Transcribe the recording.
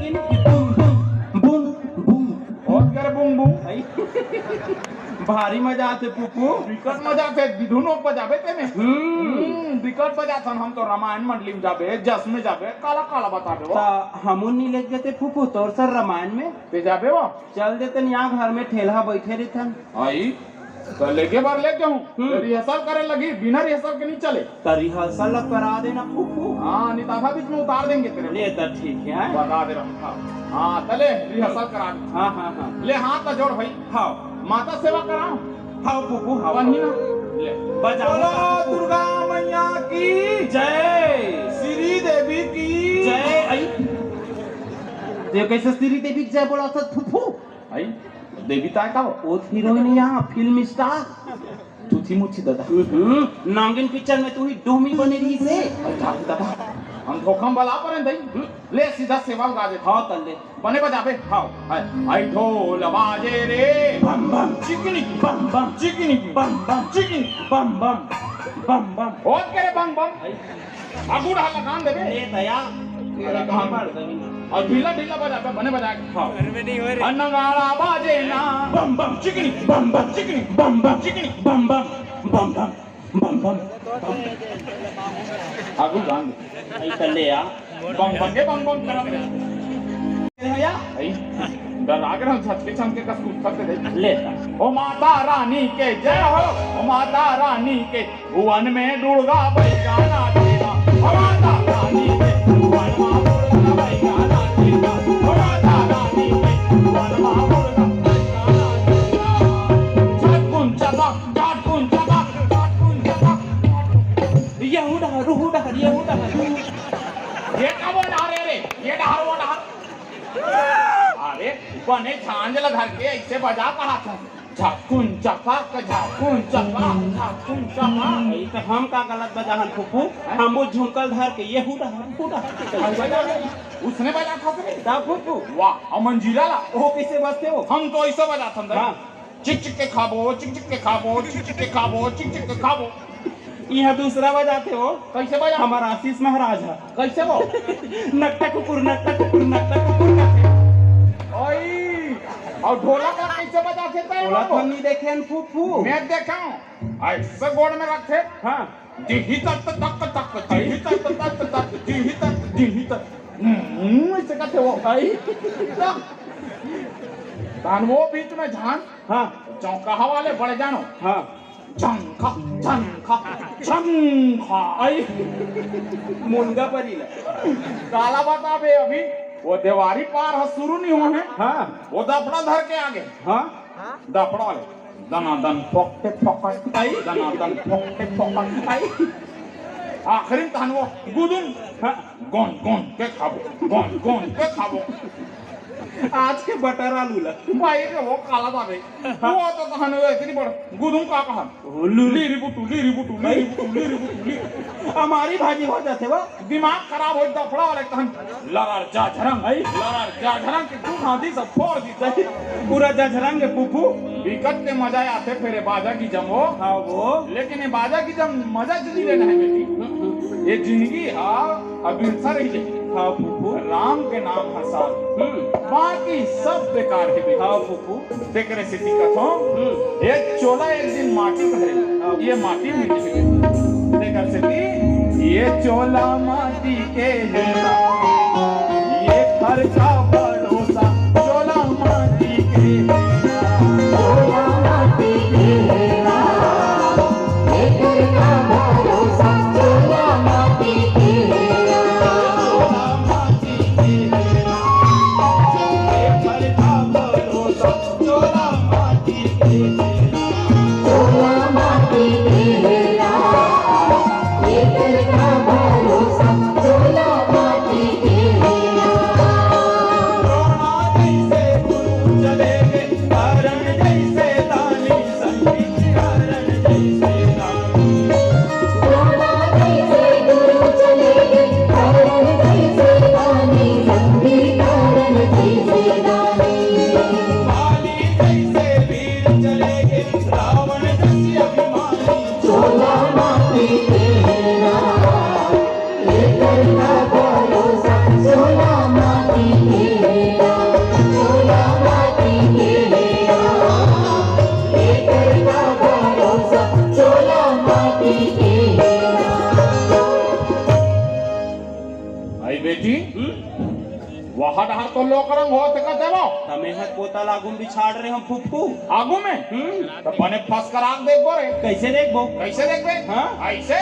Chicken की boom boom boom boom और कर बूम बूम आई भारी मजा आते पुप्पू विकट मजा थे विधुनो बजाबे ते में विकट बजाथन हम तो रामायण मंडली में जाबे जस में जाबे काला काला बताबे वो ता हमून नहीं ले देते पुप्पू तोर सर रामायण में ते जाबे वो चल देते यहाँ घर में ठेला बैठे रहते आई तो लेके बार लेके हूँ रिहर्सल करे लगी बिना रिहर्सल के नहीं चले तो रिहर्सल करा देना पुप्पू हाँ निताथा बीच में उतार देंगे तेरे ले तो ठीक है बता दे रहा हाँ तले रिहर्सल करा हाँ हाँ हाँ ले हाथ तो जोड़ भाई हाँ माता सेवा कराओ हाँ पुप्पू हाँ वही ना ले बजाओ दुर्गा मैया की जय श्री देवी की जय आई ये कैसे श्री देवी जय बोला था पुप्पू आई देवी ताय का वो हीरोइन यहाँ फिल्म स्टार तू थी मुच्छी दादा नागिन पिक्चर में तू ही डोमी बने रही से दादा हम धोखम वाला पर दई ले सीधा सेवा गा दे हाँ तल्ले बने बजाबे हाँ आई ढोल बाजे रे बम बम चिकनी बम बम चिकनी बम बम चिकनी बम बम बम बम होत करे बम बम आगू ढाल लगान देबे ले दया अरे कहां मार और ढीला ढीला बजा बने बजा हाँ अन्नगाड़ा बाजे ना बम बम चिकनी बम बम चिकनी बम बम चिकनी बम बम बम बम बम बम आगू गान आई तल्ले या बम बम के बम बम करा भैया आई डरा के हम छत के चमके का स्कूट करते दे लेता ओ माता रानी के जय हो ओ माता रानी के भुवन में दुर्गा भाई गाना देना ओ माता रानी के भुवन में दुर्गा भाई गाना देना ओ माता रानी के भुवन में दुर्गा भाई गाना देना छटकुन चका छटकुन चका छटकुन चका ये हुडा रुहुडा ये हुडा ये का वो डारे रे ये डार वो डार अरे बने झांझला धर के ऐसे बजा कहा था झाकुन चपाक झाकुन चपाक झाकुन चपाक ई तो हम का गलत बजाहन फुफू हम वो झुमकल धर के ये हुडा उसने बजा था रे दा फुफू वाह और मंजीरा ला वो कैसे बजते हो हम तो ऐसे बजा था हाँ। चिक चिक के खाबो चिक चिक के खाबो चिक चिक के खाबो चिक चिक के खाबो यहाँ दूसरा बजाते हो कैसे बजा हमारा आशीष महाराज है कैसे वो नकटा कुकुर नकटा कुकुर नकटा कुकुर करते ओई और ढोलक का कैसे बजाते थे बोला तो नहीं देखे हैं फुफू मैं देखा हूं ऐसे गोड़ में रखते हाँ दिही तक तक तक दिही तक तक तक दिही तक ऐसे करते वो आई धान वो बीच में झान हाँ चौका वाले बड़े जानो हाँ झंखा झंखा झंखा आई मुनगा परिला काला बता बे अभी वो देवारी पार है शुरू नहीं हुआ है हाँ वो दपड़ा धर के आगे हाँ दपड़ा वाले दनादन फोकटे फोकट आई दनादन फोकटे फोकट आई आखिरी तहन वो गुदुम हाँ गोन गोन के खाबो गोन गोन के खाबो आज के बटर आलू ला भाई के वो काला था बे वो तो तहन वो इतनी बड़ गुदुम का कहा लीरी बुटू लीरी बुटू लीरी बुटू लीरी बुटू लीरी हमारी भाजी हो जाते वो दिमाग खराब हो दफड़ा वाले तहन लड़ार जा झरंग आई लड़ार जा झरंग के तू हादी सब फोड़ दी सही पूरा जझरंगे फुफू विकट के मजा आते फिर बाजा की जमो हाँ वो लेकिन ये बाजा की जम मजा जल्दी लेना है बेटी ये जिंदगी अभी रही है हाँ फुफू राम के नाम हसाल बाकी सब बेकार है बेटी हाँ फुफू तेरे सिटी कथो ये चोला एक दिन माटी भरे ये माटी मिली है देकर सिटी ये चोला माटी के है ये घर का भरोसा चोला माटी के चोला माटी के है ये घर का भरोसा चोला माटी के हट हट तो लोक रंग हो तक देवो तमे हत पोता लागू बिछाड़ रहे हम फुफू। आगू में तो बने फंस कर आग देख बोरे कैसे देखबो? कैसे देखबे हाँ? ऐसे